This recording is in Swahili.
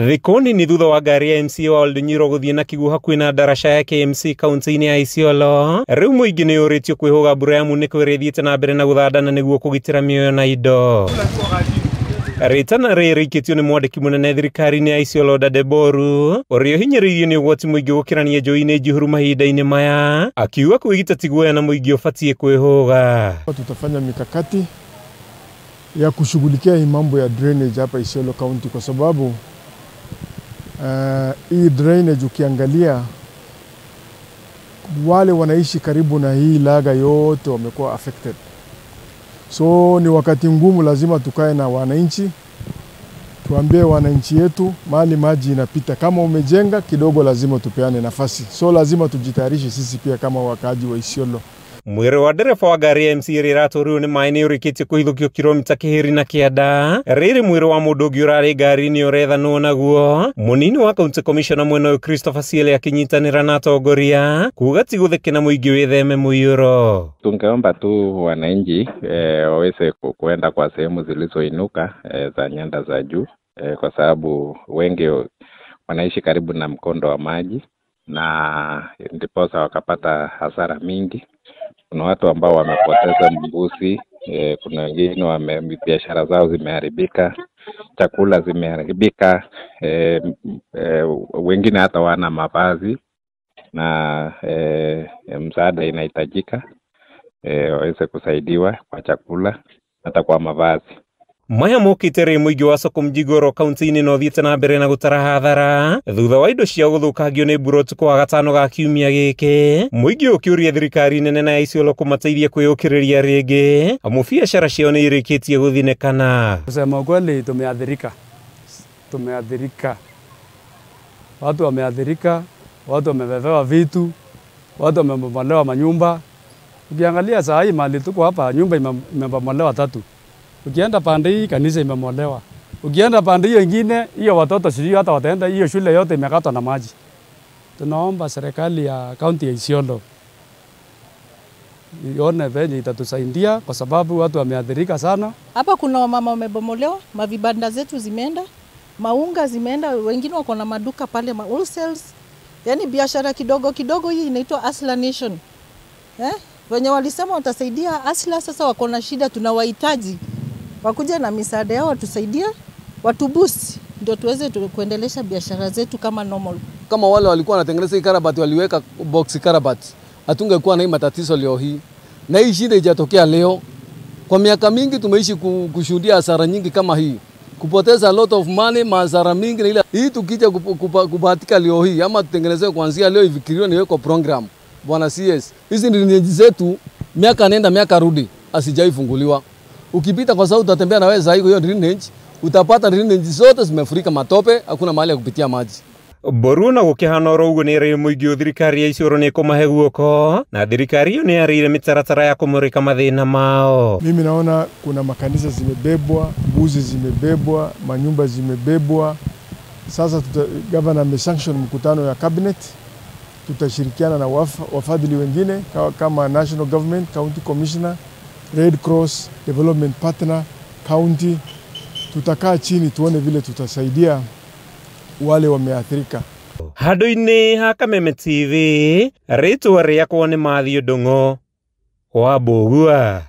Thikoni ni thutha wa ngari ya MC wa Oldonyiro guthie na kigu hakuhi na darasha ya KMC kaunti-ini ya Isiolo. Riu muingi ni uritio kwihuga mbura ya muniko iria ithiite na mbere na guthandana niguo kugitira mioyo na indo. Ritana riri ikitio ni mwandiki munene thirikari-ini ya Isiolo Dadeboru uria hinyiriirio ni ugwati muingi gukirania njui-ini njihuru mahinda-ini maya, akiuga kwigita tiguoya na muingi ubatie kwihuga. Tutafanya mikakati ya kushughulikia hii mambo ya drainage hapa Isiolo County kwa sababu hii drainage ukiangalia wale wanaishi karibu na hii laga yote wamekuwa affected. So ni wakati ngumu, lazima tukae na wananchi, tuambie wananchi yetu mahali maji inapita. Kama umejenga kidogo lazima tupeane nafasi. So lazima tujitayarishe sisi pia kama wakaaji wa Isiolo. Mwiri wa ndereba wa ngari ya MC iratoriu ni mai ni urikitie kuhithukio kilomita kihiri na kianda. Riri mwiri wa mundu ungi urari ngari-ini urethanwo naguo. Munini wa county commissioner mwena uyu Christopher Siele akinyitanira na atongoria kuuga ti gutheke na muingi witheme muiyuro. Tungeomba tu wananchi waweze kuenda kwa sehemu zilizoinuka za nyanda za juu kwa sababu wengi wanaishi karibu na mkondo wa maji na ndiposa wakapata hasara mingi. Kuna watu ambao wamepoteza mbuzi, kuna wengine biashara zao zimeharibika, chakula zimeharibika, wengine hata wana mavazi na msaada inahitajika waweze kusaidiwa kwa chakula hata kwa mavazi. Maya mokite ri muingi wa Soko Mjigoro kaunti-ini no thiete na mbere na gutara hathara thutha wa indo cia guthukagio ni mbura utuku wa gatano ga kiumia giki. Muingi ukiuria thirikari nene na Isiolo kumateithia kwiyukiriria ringi amu biashara ciao ni irikitie guthinekana. Kusema kweli tumeathirika. Watu wameathirika, watu wamebebewa vitu, watu wamebomolewa manyumba. Ukiangalia saa hii mali tuko hapa, nyumba imebomolewa 3. Ukienda pande hii kanisa imemolewa. Ukienda pande hiyo nyingine, hiyo watoto sijui hata wataenda, hiyo shule yote imekatwa na maji. Tunaomba serikali ya kaunti ya Isiolo ione venye itatusaidia kwa sababu watu wameathirika sana. Hapa kuna wamama wamebomolewa, mavibanda zetu zimeenda, maunga zimeenda, wengine wako na maduka pale wholesales. Yaani biashara kidogo kidogo hii inaitwa Asla Nation. Wenye walisema watasaidia Asla sasa wako na shida, tunawahitaji wakuja na misaada yao watusaidie, watubusi ndio tuweze kuendelesha biashara zetu kama normal. Kama wale walikuwa wanatengeneza hii karabati waliweka box karabati, hatungekuwa na hii matatizo leo hii. Na hii shida haijatokea leo. Kwa miaka mingi tumeishi kushuhudia hasara nyingi kama hii. Kupoteza a lot of money, hasara mingi na ile. Hii tukija kubahatika leo hii ama tutengenezwe kuanzia leo ifikiriwe niweko program. Bwana CS, hizi drainage zetu miaka nenda miaka rudi asijaifunguliwa. Ukipita kwa sababu utatembea na wewe za hiyo drainage, utapata drainage zote zimefurika matope, hakuna mahali ya kupitia maji. Boruna gukihana uguo ni ri muingi thirikari ya Isiolo ni kumahe guoko na thirikari yo ni yarire mitaratara ya kumurika mathina mao. Mimi naona kuna makanisa zimebebwa, mbuzi zimebebwa, manyumba zimebebwa. Sasa governor amesanction mkutano ya cabinet. Tutashirikiana na wafadhili wengine kama national government, county commissioner, Red Cross, development partner, county. Tutakaa chini tuone vile tutasaidia wale wameathirika. Handu-ini ha Kameme TV, ritwa riakwa ni Mathew Ndung'u wa Mbugua.